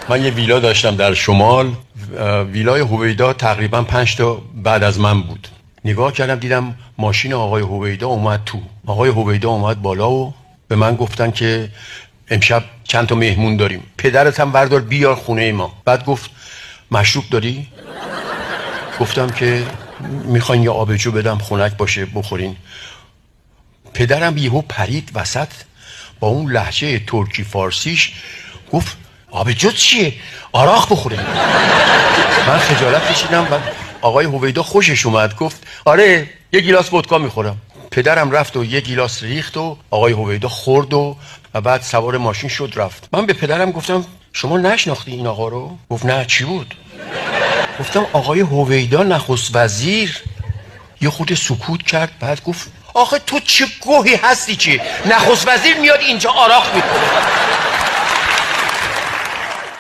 من یه ویلا داشتم در شمال، ویلای هویدا تقریبا 5 تا بعد از من بود. نگاه کردم دیدم ماشین آقای هویدا اومد تو. آقای هویدا اومد بالا و به من گفتن که امشب چند تا مهمون داریم، پدرت هم بردار بیار خونه ما. بعد گفت مشروب داری؟ گفتم که میخواین یه آبجو بدم خنک باشه بخورین. پدرم یهو پرید وسط با اون لهجه ترکی فارسیش گفت آبجو چیه؟ آراق بخوره. من خجالت کشیدم و آقای هویدا خوشش اومد، گفت آره یه گیلاس ودکا میخورم. پدرم رفت و یه گیلاس ریخت و آقای هویدا خورد و بعد سوار ماشین شد رفت. من به پدرم گفتم شما نشناختی این آقا رو؟ گفت نه چی بود؟ گفتم آقای هویدا نخست وزیر. یه خود سکوت کرد، بعد گفت آخه تو چه گوهی هستی که نخست وزیر میاد اینجا آراق میخوره؟